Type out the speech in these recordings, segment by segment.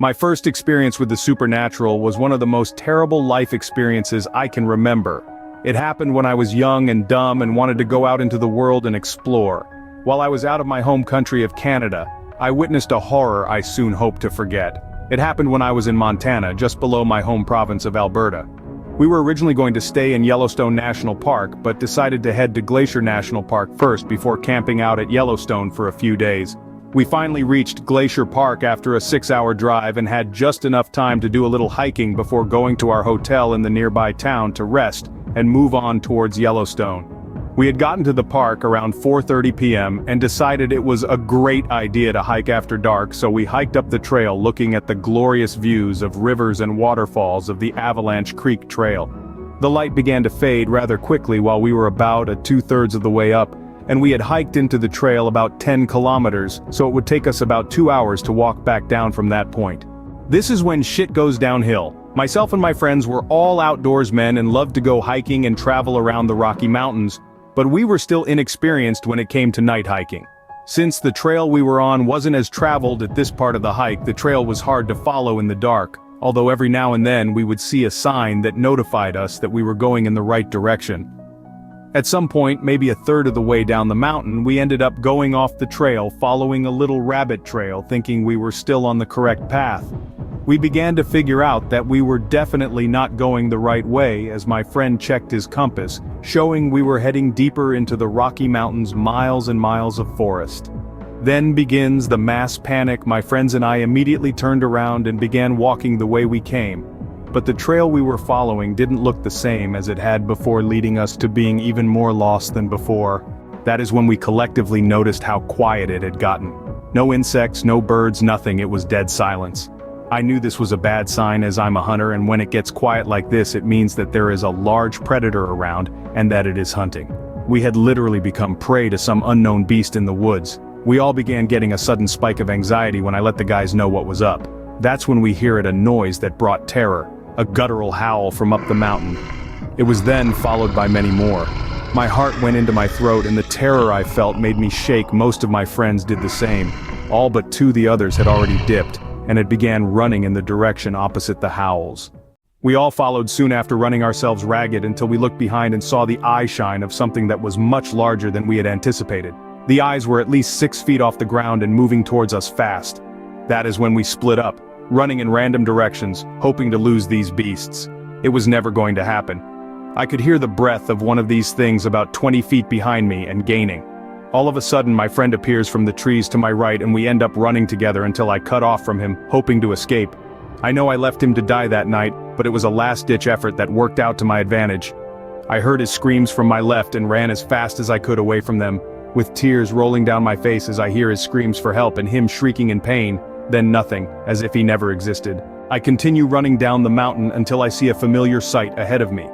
My first experience with the supernatural was one of the most terrible life experiences I can remember. It happened when I was young and dumb and wanted to go out into the world and explore. While I was out of my home country of Canada, I witnessed a horror I soon hoped to forget. It happened when I was in Montana, just below my home province of Alberta. We were originally going to stay in Yellowstone National Park, but decided to head to Glacier National Park first before camping out at Yellowstone for a few days. We finally reached Glacier Park after a 6-hour drive and had just enough time to do a little hiking before going to our hotel in the nearby town to rest and move on towards Yellowstone. We had gotten to the park around 4:30 p.m. and decided it was a great idea to hike after dark, so we hiked up the trail looking at the glorious views of rivers and waterfalls of the Avalanche Creek Trail. The light began to fade rather quickly while we were about 2/3 of the way up, and we had hiked into the trail about 10 kilometers, so it would take us about 2 hours to walk back down from that point. This is when shit goes downhill. Myself and my friends were all outdoors men and loved to go hiking and travel around the Rocky Mountains, but we were still inexperienced when it came to night hiking. Since the trail we were on wasn't as traveled at this part of the hike, the trail was hard to follow in the dark, although every now and then we would see a sign that notified us that we were going in the right direction. At some point, maybe 1/3 of the way down the mountain, we ended up going off the trail following a little rabbit trail thinking we were still on the correct path. We began to figure out that we were definitely not going the right way as my friend checked his compass, showing we were heading deeper into the Rocky Mountains, miles and miles of forest. Then begins the mass panic. My friends and I immediately turned around and began walking the way we came. But the trail we were following didn't look the same as it had before, leading us to being even more lost than before. That is when we collectively noticed how quiet it had gotten. No insects, no birds, nothing, it was dead silence. I knew this was a bad sign as I'm a hunter, and when it gets quiet like this it means that there is a large predator around and that it is hunting. We had literally become prey to some unknown beast in the woods. We all began getting a sudden spike of anxiety when I let the guys know what was up. That's when we heard a noise that brought terror. A guttural howl from up the mountain. It was then followed by many more. My heart went into my throat and the terror I felt made me shake. Most of my friends did the same. All but 2 the others had already dipped, and had began running in the direction opposite the howls. We all followed soon after, running ourselves ragged until we looked behind and saw the eye shine of something that was much larger than we had anticipated. The eyes were at least 6 feet off the ground and moving towards us fast. That is when we split up, running in random directions, hoping to lose these beasts. It was never going to happen. I could hear the breath of one of these things about 20 feet behind me and gaining. All of a sudden my friend appears from the trees to my right and we end up running together until I cut off from him, hoping to escape. I know I left him to die that night, but it was a last-ditch effort that worked out to my advantage. I heard his screams from my left and ran as fast as I could away from them, with tears rolling down my face as I hear his screams for help and him shrieking in pain. Then nothing, as if he never existed. I continue running down the mountain until I see a familiar sight ahead of me.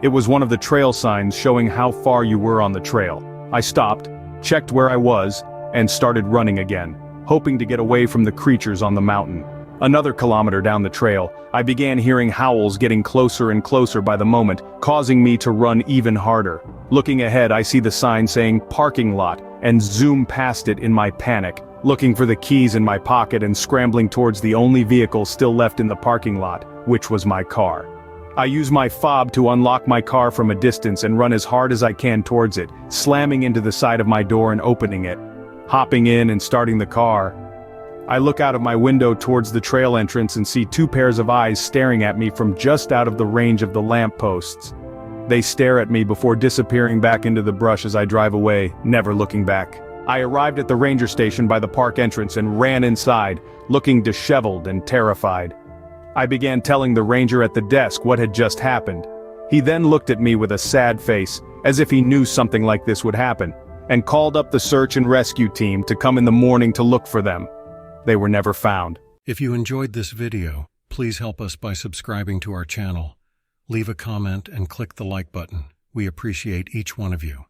It was one of the trail signs showing how far you were on the trail. I stopped, checked where I was, and started running again, hoping to get away from the creatures on the mountain. Another kilometer down the trail, I began hearing howls getting closer and closer by the moment, causing me to run even harder. Looking ahead, I see the sign saying parking lot, and zoom past it in my panic, looking for the keys in my pocket and scrambling towards the only vehicle still left in the parking lot, which was my car. I use my fob to unlock my car from a distance and run as hard as I can towards it, slamming into the side of my door and opening it. Hopping in and starting the car, I look out of my window towards the trail entrance and see 2 pairs of eyes staring at me from just out of the range of the lamp posts. They stare at me before disappearing back into the brush as I drive away, never looking back. I arrived at the ranger station by the park entrance and ran inside, looking disheveled and terrified. I began telling the ranger at the desk what had just happened. He then looked at me with a sad face, as if he knew something like this would happen, and called up the search and rescue team to come in the morning to look for them. They were never found. If you enjoyed this video, please help us by subscribing to our channel. Leave a comment and click the like button. We appreciate each one of you.